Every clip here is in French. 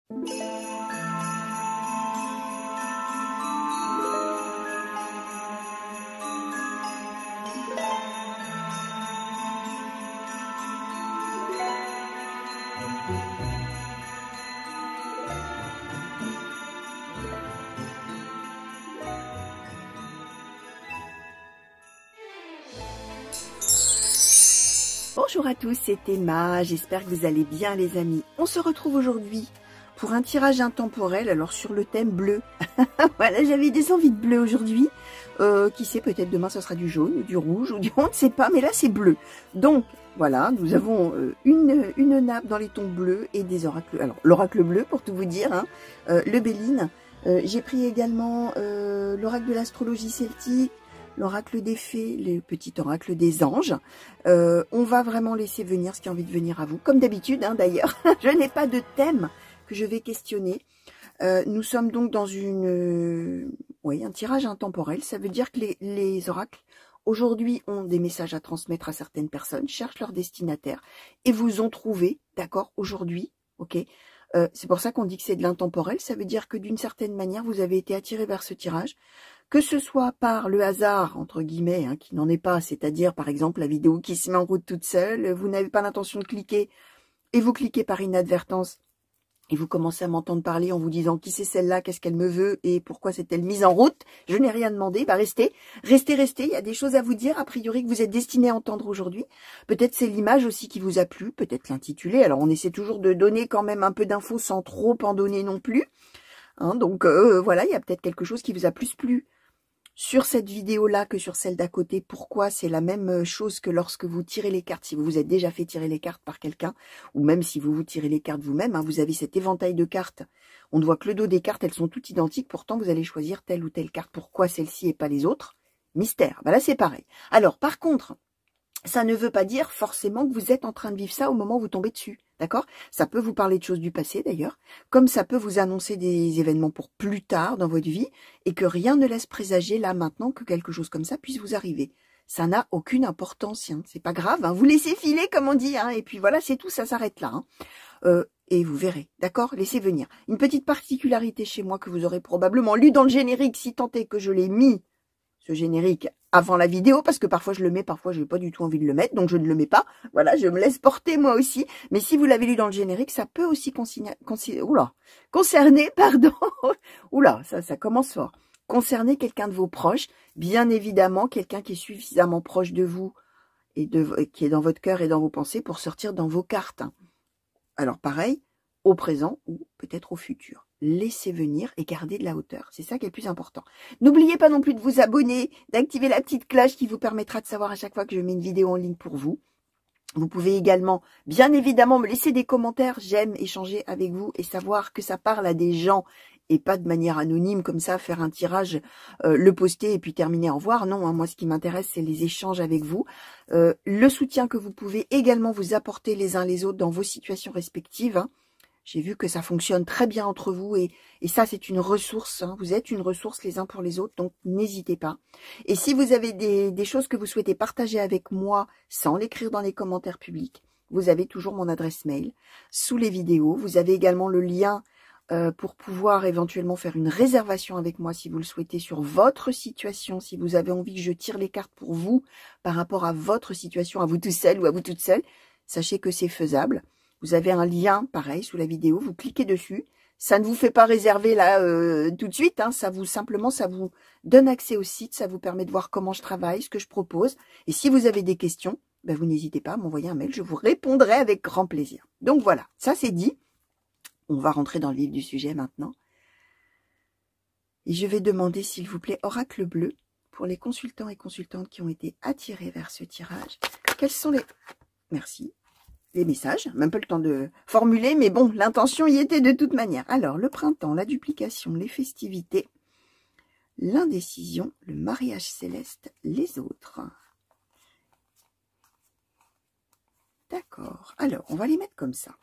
Bonjour à tous, c'est Emma, j'espère que vous allez bien les amis. On se retrouve aujourd'hui pour un tirage intemporel, alors sur le thème bleu. Voilà, j'avais des envies de bleu aujourd'hui. Qui sait, peut-être demain ce sera du jaune ou du rouge ou du on ne sait pas, mais là c'est bleu. Donc voilà, nous avons une nappe dans les tons bleus et des oracles. Alors l'oracle bleu pour tout vous dire, hein, le Béline. J'ai pris également l'oracle de l'astrologie celtique, l'oracle des fées, le petit oracle des anges. On va vraiment laisser venir ce qui a envie de venir à vous. Comme d'habitude, hein, d'ailleurs, je n'ai pas de thème que je vais questionner. Nous sommes donc dans un tirage intemporel. Ça veut dire que les oracles, aujourd'hui, ont des messages à transmettre à certaines personnes, cherchent leur destinataire et vous ont trouvé, d'accord, aujourd'hui, ok. C'est pour ça qu'on dit que c'est de l'intemporel. Ça veut dire que d'une certaine manière, vous avez été attiré vers ce tirage. Que ce soit par le hasard, entre guillemets, hein, qui n'en est pas, c'est-à-dire par exemple la vidéo qui se met en route toute seule, vous n'avez pas l'intention de cliquer et vous cliquez par inadvertance et vous commencez à m'entendre parler en vous disant qui c'est celle-là, qu'est-ce qu'elle me veut et pourquoi s'est-elle mise en route, je n'ai rien demandé, bah restez, il y a des choses à vous dire a priori que vous êtes destiné à entendre aujourd'hui. Peut-être c'est l'image aussi qui vous a plu, peut-être l'intitulé, alors on essaie toujours de donner quand même un peu d'infos sans trop en donner non plus, hein, donc voilà, il y a peut-être quelque chose qui vous a plus plu sur cette vidéo-là que sur celle d'à côté. Pourquoi? C'est la même chose que lorsque vous tirez les cartes. Si vous vous êtes déjà fait tirer les cartes par quelqu'un, ou même si vous vous tirez les cartes vous-même, hein, vous avez cet éventail de cartes. On ne voit que le dos des cartes, elles sont toutes identiques. Pourtant, vous allez choisir telle ou telle carte. Pourquoi celle-ci et pas les autres? Mystère. Ben là, c'est pareil. Alors, par contre, ça ne veut pas dire forcément que vous êtes en train de vivre ça au moment où vous tombez dessus. D'accord? Ça peut vous parler de choses du passé d'ailleurs, comme ça peut vous annoncer des événements pour plus tard dans votre vie, et que rien ne laisse présager là maintenant que quelque chose comme ça puisse vous arriver. Ça n'a aucune importance, hein. C'est pas grave, hein. Vous laissez filer comme on dit, hein. Et puis voilà, c'est tout, ça s'arrête là. Hein. Et vous verrez, d'accord? Laissez venir. Une petite particularité chez moi que vous aurez probablement lu dans le générique, si tant est que je l'ai mis, ce générique, avant la vidéo, parce que parfois je le mets, parfois je n'ai pas du tout envie de le mettre, donc je ne le mets pas. Voilà, je me laisse porter moi aussi. Mais si vous l'avez lu dans le générique, ça peut aussi concerner, pardon, oula, ça commence fort. Concerner quelqu'un de vos proches, bien évidemment, quelqu'un qui est suffisamment proche de vous et qui est dans votre cœur et dans vos pensées pour sortir dans vos cartes. Alors pareil, au présent ou peut-être au futur. Laissez venir et gardez de la hauteur. C'est ça qui est le plus important. N'oubliez pas non plus de vous abonner, d'activer la petite cloche qui vous permettra de savoir à chaque fois que je mets une vidéo en ligne pour vous. Vous pouvez également, bien évidemment, me laisser des commentaires. J'aime échanger avec vous et savoir que ça parle à des gens et pas de manière anonyme comme ça, faire un tirage, le poster et puis terminer, au revoir. Non, hein, moi ce qui m'intéresse, c'est les échanges avec vous. Le soutien que vous pouvez également vous apporter les uns les autres dans vos situations respectives. Hein. J'ai vu que ça fonctionne très bien entre vous et ça, c'est une ressource. Hein. Vous êtes une ressource les uns pour les autres, donc n'hésitez pas. Et si vous avez des choses que vous souhaitez partager avec moi sans l'écrire dans les commentaires publics, vous avez toujours mon adresse mail sous les vidéos. Vous avez également le lien pour pouvoir éventuellement faire une réservation avec moi si vous le souhaitez sur votre situation, si vous avez envie que je tire les cartes pour vous par rapport à votre situation, à vous tout seul ou à vous toute seule. Sachez que c'est faisable. Vous avez un lien, pareil, sous la vidéo. Vous cliquez dessus. Ça ne vous fait pas réserver là tout de suite. Hein, ça vous donne accès au site. Ça vous permet de voir comment je travaille, ce que je propose. Et si vous avez des questions, ben vous n'hésitez pas à m'envoyer un mail. Je vous répondrai avec grand plaisir. Donc voilà, ça c'est dit. On va rentrer dans le vif du sujet maintenant. Et je vais demander, s'il vous plaît, oracle bleu, pour les consultants et consultantes qui ont été attirés vers ce tirage. Quels sont les... Merci. Les messages, même pas le temps de formuler, mais bon, l'intention y était de toute manière. Alors, le printemps, la duplication, les festivités, l'indécision, le mariage céleste, les autres. D'accord. Alors, on va les mettre comme ça.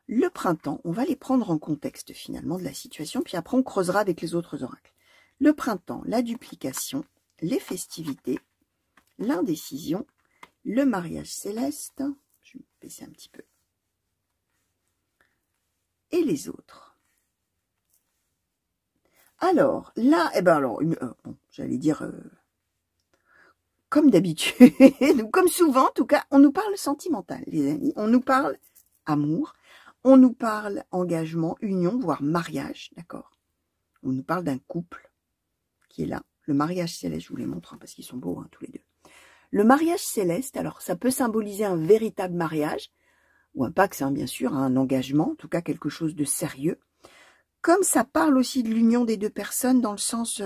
Le printemps, on va les prendre en contexte finalement de la situation, puis après on creusera avec les autres oracles. Le printemps, la duplication, les festivités, l'indécision, le mariage céleste, je vais me baisser un petit peu, et les autres. Alors, là, eh ben alors, bon, j'allais dire, comme d'habitude, ou comme souvent, en tout cas, on nous parle sentimental, les amis. On nous parle amour, on nous parle engagement, union, voire mariage, d'accord? On nous parle d'un couple qui est là. Le mariage céleste, je vous les montre, hein, parce qu'ils sont beaux, hein, tous les deux. Le mariage céleste, alors, ça peut symboliser un véritable mariage, ou un pacte, hein, bien sûr, un engagement, en tout cas quelque chose de sérieux. Comme ça parle aussi de l'union des deux personnes, dans le sens...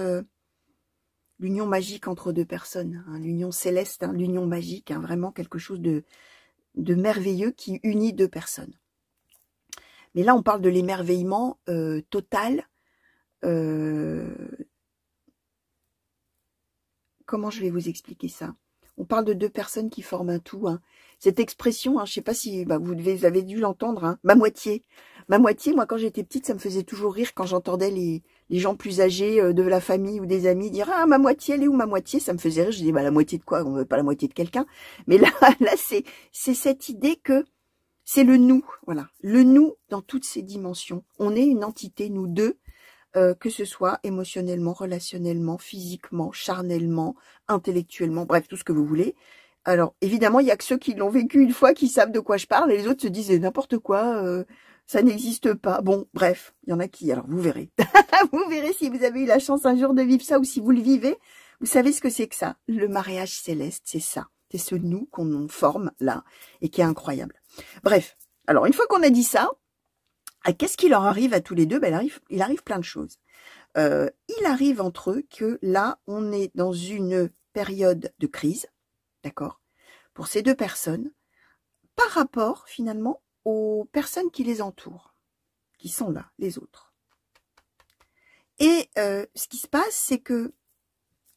l'union magique entre deux personnes, hein, l'union céleste, hein, l'union magique, hein, vraiment quelque chose de merveilleux qui unit deux personnes. Mais là, on parle de l'émerveillement total. Comment je vais vous expliquer ça? On parle de deux personnes qui forment un tout. Hein. Cette expression, hein, je ne sais pas si vous avez dû l'entendre, hein, ma moitié. Ma moitié, moi, quand j'étais petite, ça me faisait toujours rire quand j'entendais les gens plus âgés de la famille ou des amis dire « Ah, ma moitié, elle est où ma moitié ?» Ça me faisait rire. Je dis « Bah, la moitié de quoi? On veut pas la moitié de quelqu'un. » Mais là c'est cette idée que c'est le nous, voilà. Le nous dans toutes ses dimensions. On est une entité, nous deux, que ce soit émotionnellement, relationnellement, physiquement, charnellement, intellectuellement, bref, tout ce que vous voulez. Alors, évidemment, il y a que ceux qui l'ont vécu une fois qui savent de quoi je parle, et les autres se disent n'importe quoi, ça n'existe pas. Bon, bref, il y en a qui, alors vous verrez. Vous verrez si vous avez eu la chance un jour de vivre ça, ou si vous le vivez, vous savez ce que c'est que ça. Le mariage céleste, c'est ça. C'est ce nous qu'on forme là, et qui est incroyable. Bref, alors une fois qu'on a dit ça, qu'est-ce qui leur arrive à tous les deux? Ben, il arrive plein de choses. Il arrive entre eux que là, on est dans une période de crise, d'accord, pour ces deux personnes, par rapport finalement aux personnes qui les entourent, qui sont là, les autres. Et ce qui se passe, c'est que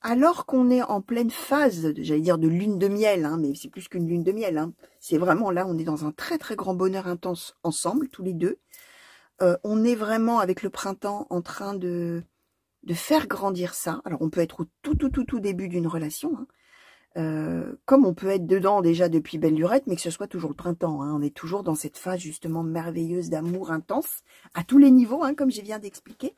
alors qu'on est en pleine phase, j'allais dire de lune de miel, hein, mais c'est plus qu'une lune de miel, hein, c'est vraiment là, on est dans un très très grand bonheur intense ensemble, tous les deux. On est vraiment avec le printemps en train de faire grandir ça. Alors on peut être au tout début d'une relation, hein, comme on peut être dedans déjà depuis belle lurette, mais que ce soit toujours le printemps. Hein. On est toujours dans cette phase justement merveilleuse d'amour intense, à tous les niveaux, hein, comme je viens d'expliquer.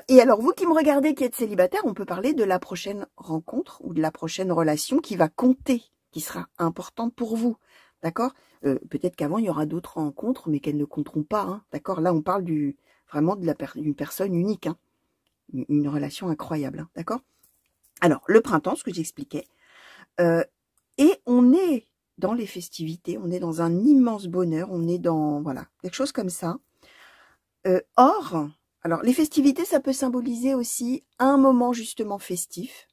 Et alors vous qui me regardez, qui êtes célibataire, on peut parler de la prochaine rencontre ou de la prochaine relation qui va compter, qui sera importante pour vous. D'accord? Peut-être qu'avant, il y aura d'autres rencontres, mais qu'elles ne compteront pas. Hein, d'accord? Là, on parle vraiment d'une personne unique. Hein, une relation incroyable. Hein, d'accord? Alors, le printemps, ce que j'expliquais. Et on est dans les festivités. On est dans un immense bonheur. On est dans, voilà, quelque chose comme ça. Or, alors, les festivités, ça peut symboliser aussi un moment justement festif,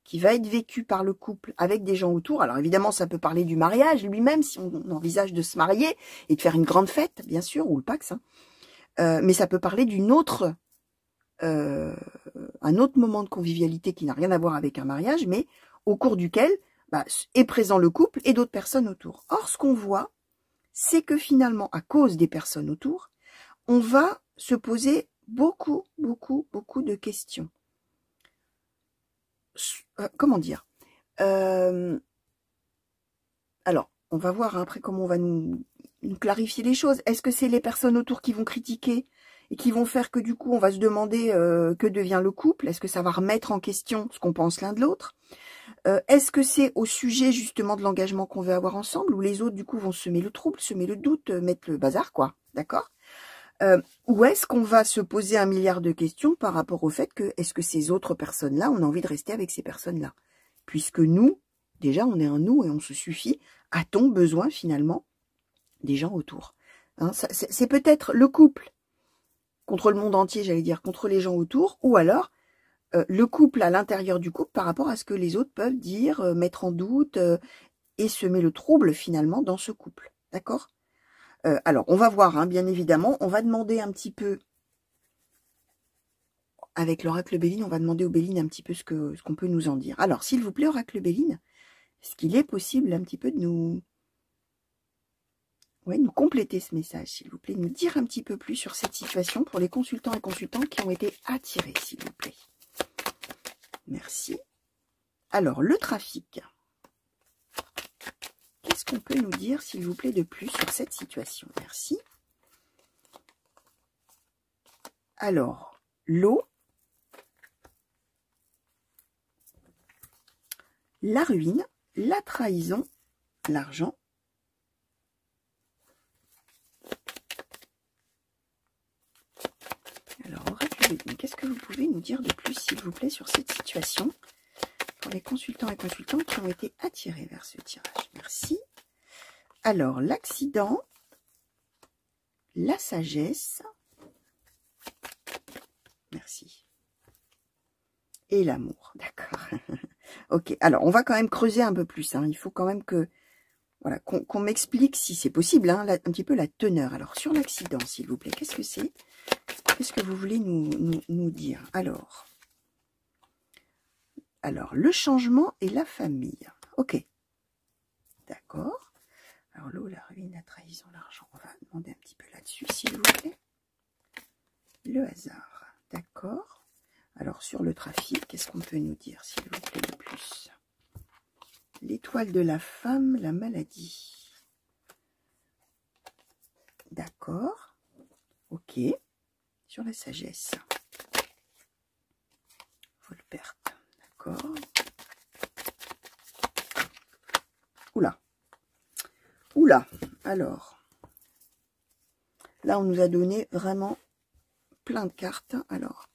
qui va être vécu par le couple avec des gens autour. Alors évidemment, ça peut parler du mariage lui-même, si on envisage de se marier et de faire une grande fête, bien sûr, ou le Pax. Hein. Mais ça peut parler d'une autre, un autre moment de convivialité qui n'a rien à voir avec un mariage, mais au cours duquel est présent le couple et d'autres personnes autour. Or, ce qu'on voit, c'est que finalement, à cause des personnes autour, on va se poser beaucoup de questions. Comment dire, alors, on va voir après comment on va nous clarifier les choses. Est-ce que c'est les personnes autour qui vont critiquer et qui vont faire que du coup, on va se demander que devient le couple? Est-ce que ça va remettre en question ce qu'on pense l'un de l'autre? Est-ce que c'est au sujet justement de l'engagement qu'on veut avoir ensemble, où les autres du coup vont semer le trouble, semer le doute, mettre le bazar, quoi, d'accord? Ou est-ce qu'on va se poser un milliard de questions par rapport au fait que, est-ce que ces autres personnes-là, on a envie de rester avec ces personnes-là? Puisque nous, déjà, on est un nous et on se suffit. A-t-on besoin, finalement, des gens autour? Hein, c'est peut-être le couple contre le monde entier, j'allais dire, contre les gens autour, ou alors le couple à l'intérieur du couple par rapport à ce que les autres peuvent dire, mettre en doute et semer le trouble, finalement, dans ce couple. D'accord? Alors, on va voir, hein, bien évidemment, on va demander un petit peu, avec l'oracle Béline, on va demander au Béline un petit peu ce qu'on peut nous en dire. Alors, s'il vous plaît, oracle Béline, est-ce qu'il est possible un petit peu de nous compléter ce message, s'il vous plaît, nous dire un petit peu plus sur cette situation pour les consultants et consultantes qui ont été attirés, s'il vous plaît. Merci. Alors, le trafic. Qu'est-ce qu'on peut nous dire, s'il vous plaît, de plus sur cette situation? Merci. Alors, l'eau, la ruine, la trahison, l'argent. Alors, qu'est-ce que vous pouvez nous dire de plus, s'il vous plaît, sur cette situation pour les consultants et consultantes qui ont été attirés vers ce tirage? Merci. Alors, l'accident, la sagesse, merci, et l'amour, d'accord. Ok, alors on va quand même creuser un peu plus, hein. Il faut quand même que, voilà, qu'on m'explique, si c'est possible, hein, un petit peu la teneur. Alors, sur l'accident, s'il vous plaît, qu'est-ce que c'est? Qu'est-ce que vous voulez nous dire? Alors, le changement et la famille. Ok, d'accord. Alors, l'eau, la ruine, la trahison, l'argent. On va demander un petit peu là-dessus, s'il vous plaît. Le hasard, d'accord. Alors, sur le trafic, qu'est-ce qu'on peut nous dire, s'il vous plaît, de plus? L'étoile de la femme, la maladie. D'accord. Ok. Sur la sagesse. Folle perte. D'accord. Oula. Oula. Alors. Là, on nous a donné vraiment plein de cartes. Alors.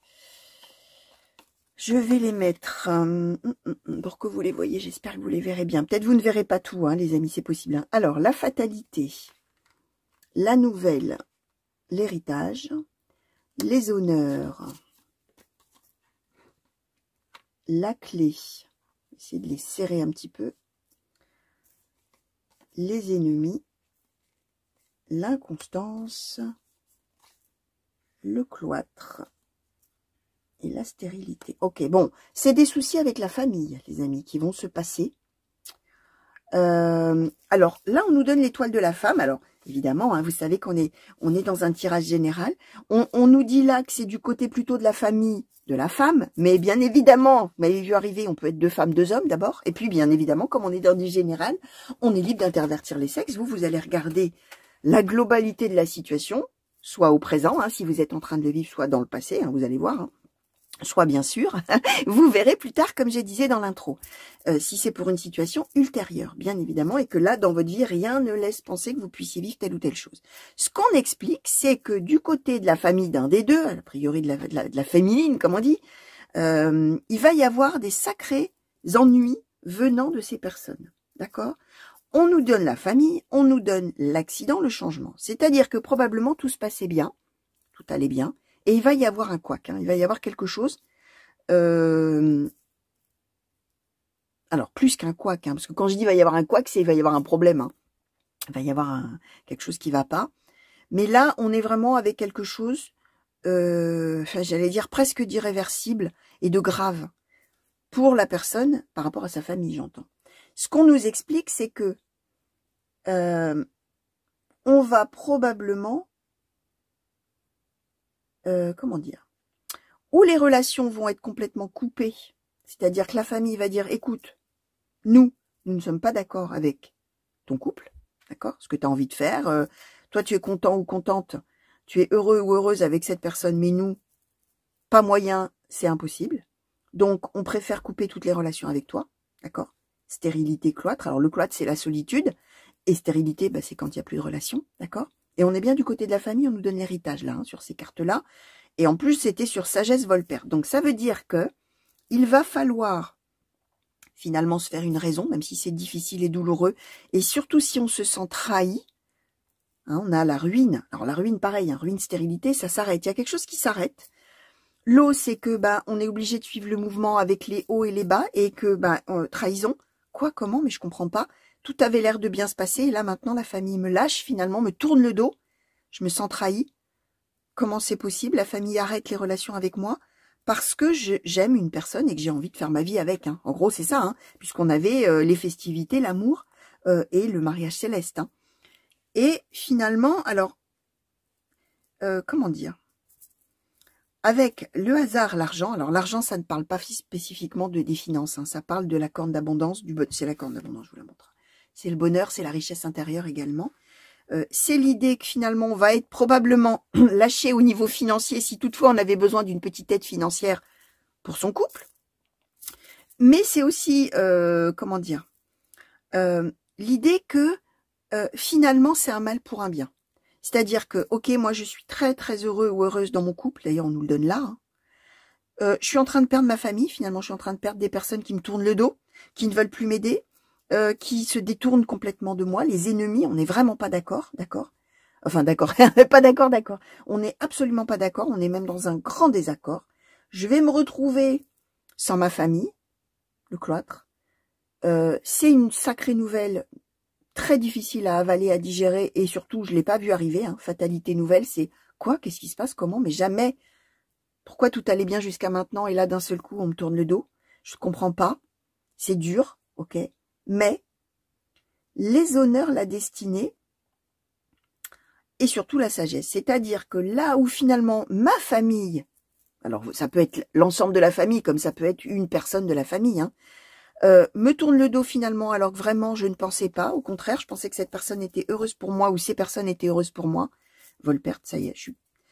Je vais les mettre pour que vous les voyez. J'espère que vous les verrez bien. Peut-être vous ne verrez pas tout, hein, les amis, c'est possible. Hein. Alors, la fatalité, la nouvelle, l'héritage, les honneurs, la clé. Essayez de les serrer un petit peu. Les ennemis, l'inconstance, le cloître. Et la stérilité. Ok, bon, c'est des soucis avec la famille, les amis, qui vont se passer. Alors, là, on nous donne l'étoile de la femme. Alors, évidemment, hein, vous savez qu'on est dans un tirage général. On nous dit là que c'est du côté plutôt de la famille de la femme. Mais bien évidemment, vous m'avez vu arriver, on peut être deux femmes, deux hommes d'abord. Et puis, bien évidemment, comme on est dans du général, on est libre d'intervertir les sexes. Vous allez regarder la globalité de la situation, soit au présent, hein, si vous êtes en train de le vivre, soit dans le passé, hein, vous allez voir, hein. Soit bien sûr, vous verrez plus tard, comme je disais dans l'intro, si c'est pour une situation ultérieure, bien évidemment, et que là, dans votre vie, rien ne laisse penser que vous puissiez vivre telle ou telle chose. Ce qu'on explique, c'est que du côté de la famille d'un des deux, a priori de la féminine, comme on dit, il va y avoir des sacrés ennuis venant de ces personnes, d'accord? On nous donne la famille, on nous donne l'accident, le changement. C'est-à-dire que probablement tout se passait bien, tout allait bien, et il va y avoir un couac, hein, il va y avoir quelque chose, alors plus qu'un couac, hein, parce que quand je dis il va y avoir un couac, c'est il va y avoir un problème, hein. Il va y avoir quelque chose qui va pas, mais là on est vraiment avec quelque chose, enfin, j'allais dire presque d'irréversible et de grave, pour la personne par rapport à sa famille, j'entends. Ce qu'on nous explique, c'est que on va probablement comment dire, où les relations vont être complètement coupées, c'est-à-dire que la famille va dire, écoute, nous ne sommes pas d'accord avec ton couple, d'accord, ce que tu as envie de faire, toi tu es content ou contente, tu es heureux ou heureuse avec cette personne, mais nous, pas moyen, c'est impossible, donc on préfère couper toutes les relations avec toi, d'accord, stérilité, cloître, alors le cloître c'est la solitude, et stérilité, bah, c'est quand il n'y a plus de relation, d'accord. Et on est bien du côté de la famille, on nous donne l'héritage là, hein, sur ces cartes-là. Et en plus, c'était sur sagesse Volpère. Donc ça veut dire que il va falloir finalement se faire une raison, même si c'est difficile et douloureux. Et surtout si on se sent trahi. Hein, on a la ruine. Alors la ruine, pareil, hein, ruine, stérilité, ça s'arrête. Il y a quelque chose qui s'arrête. L'eau, c'est que bah on est obligé de suivre le mouvement avec les hauts et les bas. Et que bah trahison. Quoi, comment, mais je comprends pas. Tout avait l'air de bien se passer, et là, maintenant, la famille me lâche, finalement, me tourne le dos. Je me sens trahie. Comment c'est possible? La famille arrête les relations avec moi parce que j'aime une personne et que j'ai envie de faire ma vie avec. Hein. En gros, c'est ça, hein, puisqu'on avait les festivités, l'amour et le mariage céleste. Hein. Et finalement, alors, comment dire? Avec le hasard, l'argent, alors l'argent, ça ne parle pas spécifiquement des finances, hein, ça parle de la corne d'abondance, c'est la corne d'abondance, je vous la montre. C'est le bonheur, c'est la richesse intérieure également. c'est l'idée que finalement on va être probablement lâché au niveau financier si toutefois on avait besoin d'une petite aide financière pour son couple. Mais c'est aussi, comment dire, l'idée que finalement c'est un mal pour un bien. C'est-à-dire que, ok, moi je suis très très heureux ou heureuse dans mon couple, d'ailleurs on nous le donne là, hein. Je suis en train de perdre ma famille, finalement je suis en train de perdre des personnes qui me tournent le dos, qui ne veulent plus m'aider, qui se détournent complètement de moi, les ennemis, on n'est vraiment pas d'accord, d'accord? Enfin d'accord, pas d'accord, d'accord. On n'est absolument pas d'accord, on est même dans un grand désaccord. Je vais me retrouver sans ma famille, le cloître. C'est une sacrée nouvelle, très difficile à avaler, à digérer, et surtout, je l'ai pas vu arriver, hein. Fatalité nouvelle, c'est quoi? Qu'est-ce qui se passe? Comment? Mais jamais. Pourquoi tout allait bien jusqu'à maintenant, et là, d'un seul coup, on me tourne le dos? Je comprends pas. C'est dur, ok. Mais, les honneurs, la destinée, et surtout la sagesse. C'est-à-dire que là où finalement, ma famille, alors ça peut être l'ensemble de la famille, comme ça peut être une personne de la famille, hein, me tourne le dos finalement, alors que vraiment je ne pensais pas. Au contraire, je pensais que cette personne était heureuse pour moi, ou ces personnes étaient heureuses pour moi. Volperte, ça y est, je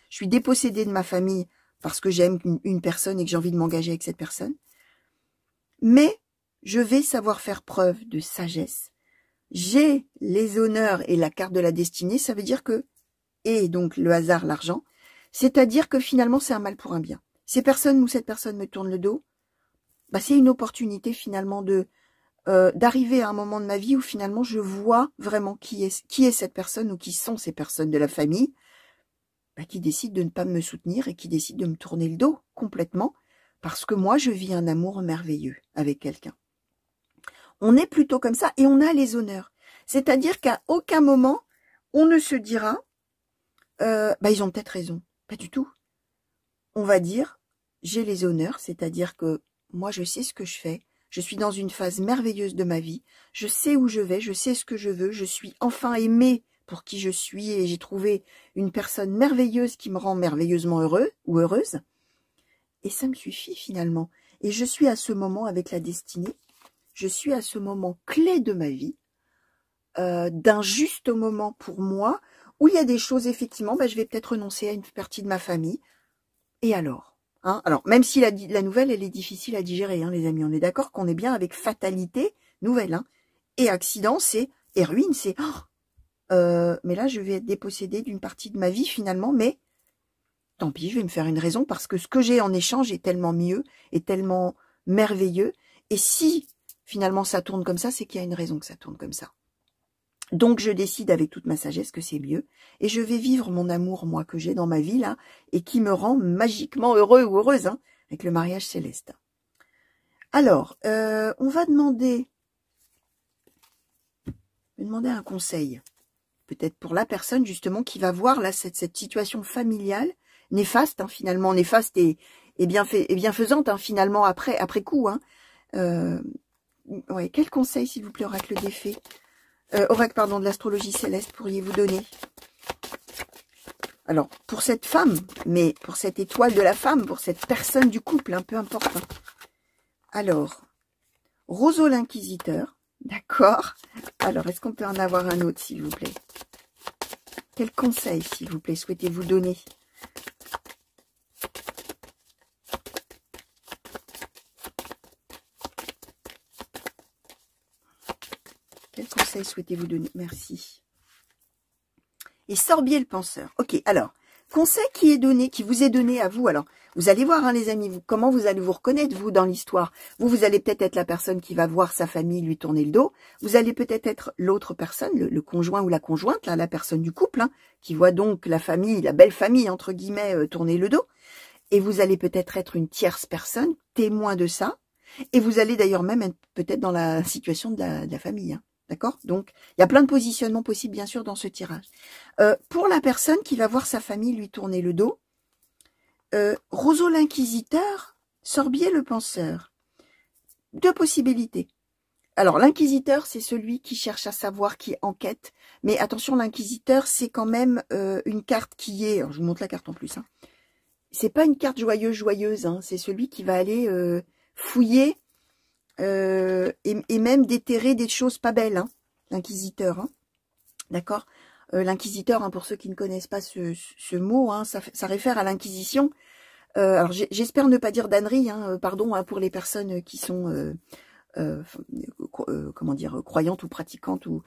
suis dépossédée de ma famille parce que j'aime une personne et que j'ai envie de m'engager avec cette personne. Mais je vais savoir faire preuve de sagesse. J'ai les honneurs et la carte de la destinée, ça veut dire que, et donc le hasard, l'argent, c'est-à-dire que finalement c'est un mal pour un bien. Ces personnes ou cette personne me tourne le dos, bah, c'est une opportunité finalement de d'arriver à un moment de ma vie où finalement je vois vraiment qui est cette personne ou qui sont ces personnes de la famille, bah, qui décident de ne pas me soutenir et qui décident de me tourner le dos complètement parce que moi je vis un amour merveilleux avec quelqu'un. On est plutôt comme ça et on a les honneurs. C'est-à-dire qu'à aucun moment on ne se dira bah, ils ont peut-être raison. Pas du tout. On va dire j'ai les honneurs, c'est-à-dire que moi je sais ce que je fais. Je suis dans une phase merveilleuse de ma vie. Je sais où je vais, je sais ce que je veux. Je suis enfin aimée pour qui je suis et j'ai trouvé une personne merveilleuse qui me rend merveilleusement heureux ou heureuse. Et ça me suffit finalement. Et je suis à ce moment avec la destinée. Je suis à ce moment clé de ma vie, d'un juste moment pour moi, où il y a des choses, effectivement, bah, je vais peut-être renoncer à une partie de ma famille. Et alors? Hein, alors, même si la nouvelle, elle est difficile à digérer, hein, les amis, on est d'accord qu'on est bien avec fatalité nouvelle. Hein, et accident, c'est, et ruine, c'est, mais là, je vais être dépossédée d'une partie de ma vie, finalement, mais tant pis, je vais me faire une raison, parce que ce que j'ai en échange est tellement mieux, est tellement merveilleux, et si, finalement, ça tourne comme ça, c'est qu'il y a une raison que ça tourne comme ça. Donc, je décide avec toute ma sagesse que c'est mieux. Et je vais vivre mon amour, moi, que j'ai dans ma vie, là, et qui me rend magiquement heureux ou heureuse, hein, avec le mariage céleste. Alors, on va demander un conseil. Peut-être pour la personne, justement, qui va voir, là, cette situation familiale, néfaste, hein, finalement, néfaste et bienfaisante, hein, finalement, après coup, hein. Ouais, quel conseil, s'il vous plaît, oracle des fées? Oracle, pardon, de l'astrologie céleste, pourriez-vous donner? Alors, pour cette femme, mais pour cette étoile de la femme, pour cette personne du couple, hein, peu importe. Hein. Alors, Roseau l'inquisiteur, d'accord. Alors, est-ce qu'on peut en avoir un autre, s'il vous plaît? Quel conseil, s'il vous plaît, souhaitez-vous donner? Quel conseil souhaitez-vous donner? Merci. Et Sorbier le penseur. Ok, alors, conseil qui vous est donné à vous. Alors, vous allez voir, hein, les amis, comment vous allez vous reconnaître, vous, dans l'histoire. Vous allez peut-être être la personne qui va voir sa famille lui tourner le dos. Vous allez peut-être être l'autre personne, le conjoint ou la conjointe, là, la personne du couple, hein, qui voit donc la famille, la belle famille, entre guillemets, tourner le dos. Et vous allez peut-être être une tierce personne, témoin de ça. Et vous allez d'ailleurs même être peut-être dans la situation de la famille, hein. D'accord? Donc, il y a plein de positionnements possibles, bien sûr, dans ce tirage. Pour la personne qui va voir sa famille lui tourner le dos, Roseau l'inquisiteur, Sorbier le penseur. Deux possibilités. Alors, l'inquisiteur, c'est celui qui cherche à savoir, qui enquête. Mais attention, l'inquisiteur, c'est quand même une carte qui est... Alors, je vous montre la carte en plus. Hein. C'est pas une carte joyeuse. Hein, c'est celui qui va aller fouiller... et même déterrer des choses pas belles, hein, l'inquisiteur. Hein, d'accord. L'inquisiteur, hein, pour ceux qui ne connaissent pas ce mot, hein, ça réfère à l'inquisition. Alors j'espère ne pas dire d'ânerie, hein, pardon hein, pour les personnes qui sont comment dire, croyantes ou pratiquantes ou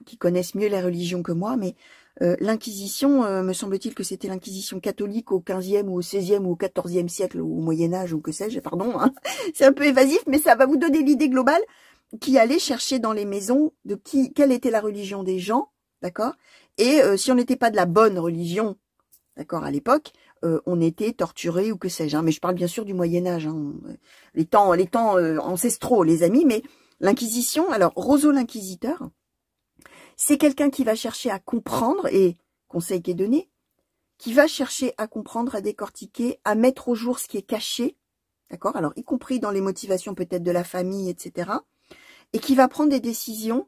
qui connaissent mieux les religions que moi, mais l'inquisition, me semble-t-il que c'était l'inquisition catholique au 15e ou au 16e ou au 14e siècle ou au Moyen-Âge ou que sais-je, pardon, hein. C'est un peu évasif, mais ça va vous donner l'idée globale, qui allait chercher dans les maisons de quelle était la religion des gens, d'accord, et si on n'était pas de la bonne religion, d'accord, à l'époque, on était torturé ou que sais-je, hein, mais je parle bien sûr du Moyen-Âge, hein, les temps ancestraux, les amis, mais l'inquisition, alors Roseau l'inquisiteur, c'est quelqu'un qui va chercher à comprendre, et conseil qui est donné, qui va chercher à comprendre, à décortiquer, à mettre au jour ce qui est caché, d'accord, alors y compris dans les motivations peut-être de la famille, etc., et qui va prendre des décisions,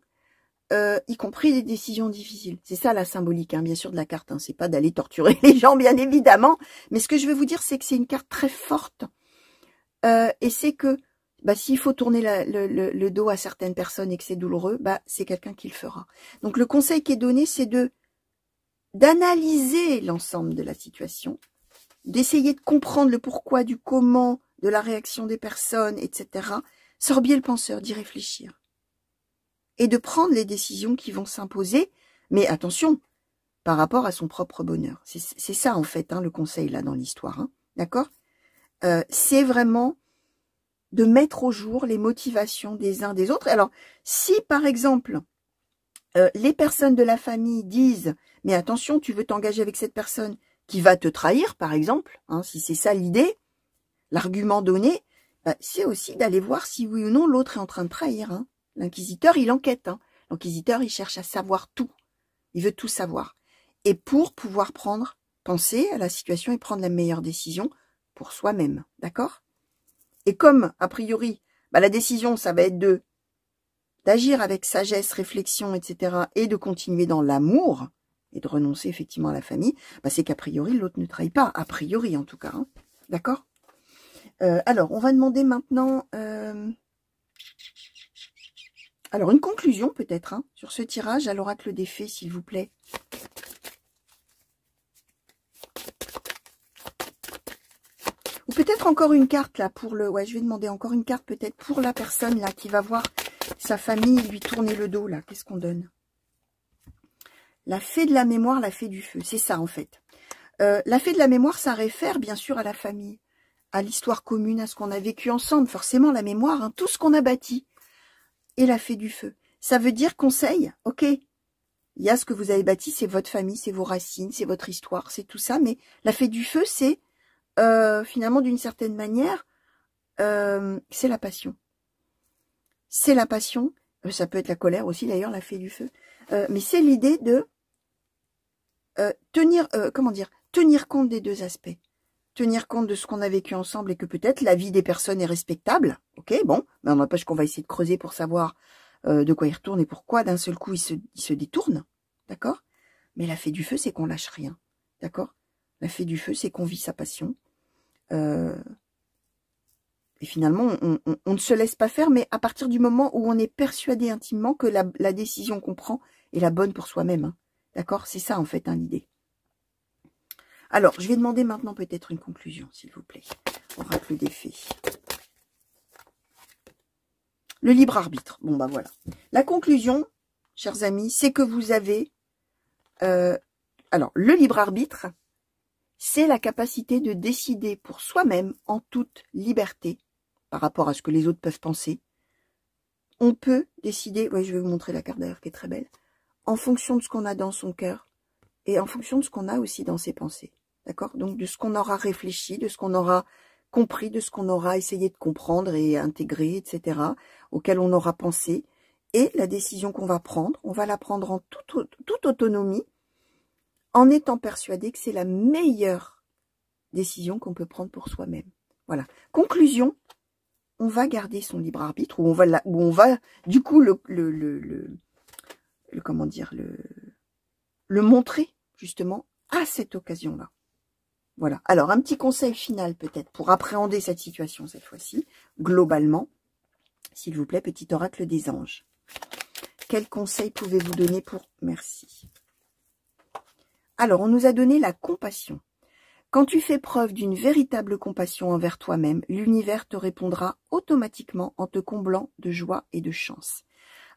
y compris des décisions difficiles. C'est ça la symbolique, hein, bien sûr, de la carte, hein, c'est pas d'aller torturer les gens, bien évidemment, mais ce que je veux vous dire, c'est que c'est une carte très forte, et c'est que bah, s'il faut tourner le dos à certaines personnes et que c'est douloureux, bah, c'est quelqu'un qui le fera. Donc, le conseil qui est donné, c'est d'analyser l'ensemble de la situation, d'essayer de comprendre le pourquoi, du comment, de la réaction des personnes, etc. Sorbier le penseur, d'y réfléchir. Et de prendre les décisions qui vont s'imposer, mais attention, par rapport à son propre bonheur. C'est ça, en fait, hein, le conseil, là, dans l'histoire. Hein, d'accord, c'est vraiment de mettre au jour les motivations des uns des autres. Alors, si par exemple, les personnes de la famille disent « mais attention, tu veux t'engager avec cette personne qui va te trahir », par exemple, hein, si c'est ça l'idée, l'argument donné, bah, c'est aussi d'aller voir si oui ou non l'autre est en train de trahir. Hein. L'inquisiteur, il enquête. Hein. L'inquisiteur, il cherche à savoir tout. Il veut tout savoir. Et pour pouvoir penser à la situation et prendre la meilleure décision pour soi-même. D'accord ? Et comme, a priori, bah, la décision, ça va être d'agir avec sagesse, réflexion, etc. et de continuer dans l'amour et de renoncer effectivement à la famille, bah, c'est qu'a priori, l'autre ne trahit pas. A priori, en tout cas. Hein. D'accord ? Alors, on va demander maintenant... alors, une conclusion peut-être hein, sur ce tirage à l'oracle des fées, s'il vous plaît. Ou peut-être encore une carte là pour le... Ouais, je vais demander encore une carte peut-être pour la personne là qui va voir sa famille lui tourner le dos là. Qu'est-ce qu'on donne? La fée de la mémoire, la fée du feu. C'est ça en fait. La fée de la mémoire, ça réfère bien sûr à la famille, à l'histoire commune, à ce qu'on a vécu ensemble. Forcément la mémoire, hein, tout ce qu'on a bâti. Et la fée du feu. Ça veut dire conseil, ok. Il y a ce que vous avez bâti, c'est votre famille, c'est vos racines, c'est votre histoire, c'est tout ça. Mais la fée du feu, c'est... finalement, d'une certaine manière, c'est la passion. C'est la passion. Ça peut être la colère aussi, d'ailleurs, la fée du feu. Mais c'est l'idée de tenir compte des deux aspects. Tenir compte de ce qu'on a vécu ensemble et que peut-être la vie des personnes est respectable. Ok, bon, mais on n'empêche qu'on va essayer de creuser pour savoir de quoi il retourne et pourquoi d'un seul coup il se détourne. D'accord? Mais la fée du feu, c'est qu'on lâche rien. D'accord? La fée du feu, c'est qu'on vit sa passion. Et finalement, on ne se laisse pas faire, mais à partir du moment où on est persuadé intimement que la décision qu'on prend est la bonne pour soi-même. Hein. D'accord? C'est ça, en fait, hein, l'idée. Alors, je vais demander maintenant peut-être une conclusion, s'il vous plaît. Oracle des fées. Le libre arbitre. Bon, bah voilà. La conclusion, chers amis, c'est que vous avez... alors, le libre arbitre... c'est la capacité de décider pour soi-même en toute liberté par rapport à ce que les autres peuvent penser. On peut décider, ouais, je vais vous montrer la carte d'ailleurs qui est très belle, en fonction de ce qu'on a dans son cœur et en fonction de ce qu'on a aussi dans ses pensées. D'accord? Donc de ce qu'on aura réfléchi, de ce qu'on aura compris, de ce qu'on aura essayé de comprendre et intégrer, etc., auquel on aura pensé. Et la décision qu'on va prendre, on va la prendre en toute autonomie, en étant persuadé que c'est la meilleure décision qu'on peut prendre pour soi-même. Voilà. Conclusion, on va garder son libre arbitre, ou on va du coup le montrer justement à cette occasion-là. Voilà. Alors, un petit conseil final peut-être pour appréhender cette situation cette fois-ci, globalement. S'il vous plaît, petit oracle des anges. Quel conseil pouvez-vous donner pour... Merci. Alors, on nous a donné la compassion. Quand tu fais preuve d'une véritable compassion envers toi-même, l'univers te répondra automatiquement en te comblant de joie et de chance.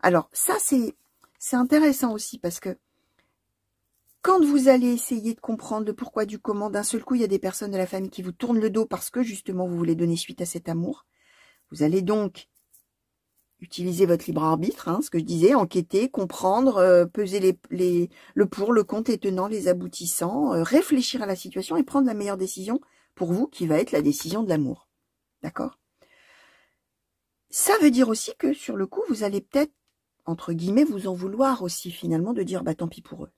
Alors, ça, c'est intéressant aussi parce que quand vous allez essayer de comprendre le pourquoi du comment, d'un seul coup, il y a des personnes de la famille qui vous tournent le dos parce que, justement, vous voulez donner suite à cet amour. Vous allez donc utiliser votre libre arbitre, hein, ce que je disais, enquêter, comprendre, peser le pour, le contre, les tenants, les aboutissants, réfléchir à la situation et prendre la meilleure décision pour vous, qui va être la décision de l'amour. D'accord? Ça veut dire aussi que, sur le coup, vous allez peut-être, entre guillemets, vous en vouloir aussi, finalement, de dire, bah tant pis pour eux.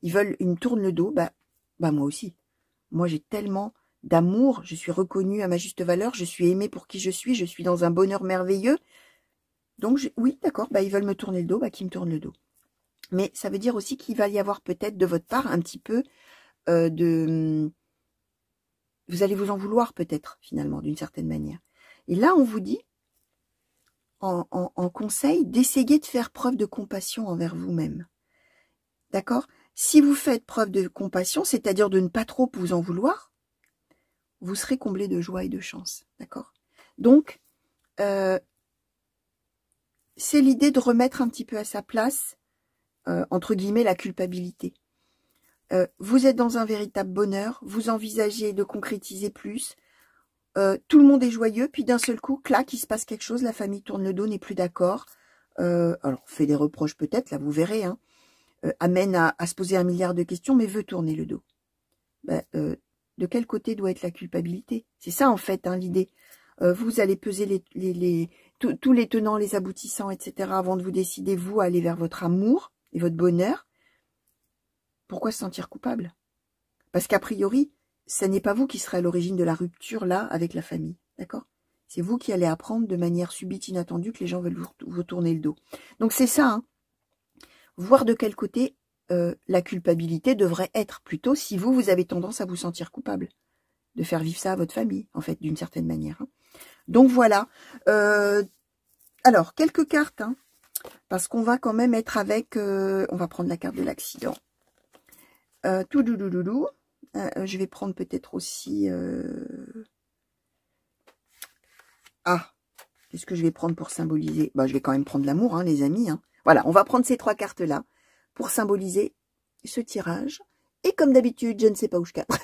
Ils me tournent le dos, bah moi aussi. Moi, j'ai tellement d'amour, je suis reconnue à ma juste valeur, je suis aimée pour qui je suis dans un bonheur merveilleux. Donc, oui, d'accord, bah ils veulent me tourner le dos, bah qu'ils me tournent le dos. Mais ça veut dire aussi qu'il va y avoir peut-être de votre part un petit peu de... Vous allez vous en vouloir peut-être, finalement, d'une certaine manière. Et là, on vous dit, en conseil, d'essayer de faire preuve de compassion envers vous-même. D'accord? Si vous faites preuve de compassion, c'est-à-dire de ne pas trop vous en vouloir, vous serez comblé de joie et de chance. D'accord? Donc, c'est l'idée de remettre un petit peu à sa place, entre guillemets, la culpabilité. Vous êtes dans un véritable bonheur, vous envisagez de concrétiser plus, tout le monde est joyeux, puis d'un seul coup, clac, il se passe quelque chose, la famille tourne le dos, n'est plus d'accord. Alors, fait des reproches peut-être, là vous verrez, hein, amène à se poser 1 milliard de questions, mais veut tourner le dos. De quel côté doit être la culpabilité? C'est ça en fait, hein, l'idée. Vous allez peser tous les tenants, les aboutissants, etc. avant de vous décider, vous, à aller vers votre amour et votre bonheur. Pourquoi se sentir coupable? Parce qu'a priori, ce n'est pas vous qui serez à l'origine de la rupture, là, avec la famille. D'accord? C'est vous qui allez apprendre de manière subite, inattendue, que les gens veulent vous tourner le dos. Donc c'est ça, hein. Voir de quel côté la culpabilité devrait être, plutôt si vous avez tendance à vous sentir coupable. De faire vivre ça à votre famille, en fait, d'une certaine manière. Hein. Donc voilà. Alors, quelques cartes, hein, parce qu'on va quand même être avec... on va prendre la carte de l'accident. Je vais prendre peut-être aussi... qu'est-ce que je vais prendre pour symboliser? Bah, je vais quand même prendre l'amour, hein, les amis. Hein. Voilà, on va prendre ces 3 cartes-là pour symboliser ce tirage. Et comme d'habitude, je ne sais pas où je cadre,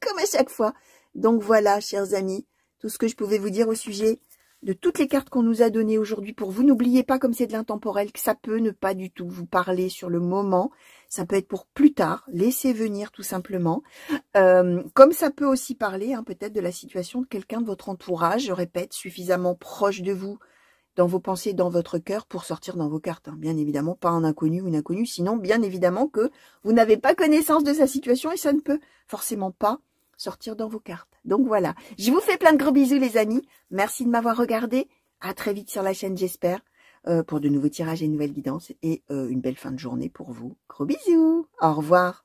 comme à chaque fois. Donc voilà, chers amis, tout ce que je pouvais vous dire au sujet de toutes les cartes qu'on nous a données aujourd'hui pour vous. N'oubliez pas, comme c'est de l'intemporel, que ça peut ne pas du tout vous parler sur le moment. Ça peut être pour plus tard, laissez venir tout simplement. Comme ça peut aussi parler, hein, peut-être de la situation de quelqu'un de votre entourage, je répète, suffisamment proche de vous, dans vos pensées, dans votre cœur, pour sortir dans vos cartes. Hein. Bien évidemment, pas un inconnu ou une inconnue, sinon bien évidemment que vous n'avez pas connaissance de sa situation et ça ne peut forcément pas sortir dans vos cartes. Donc voilà, je vous fais plein de gros bisous les amis. Merci de m'avoir regardé. À très vite sur la chaîne, j'espère, pour de nouveaux tirages et de nouvelles guidances. Et une belle fin de journée pour vous. Gros bisous. Au revoir.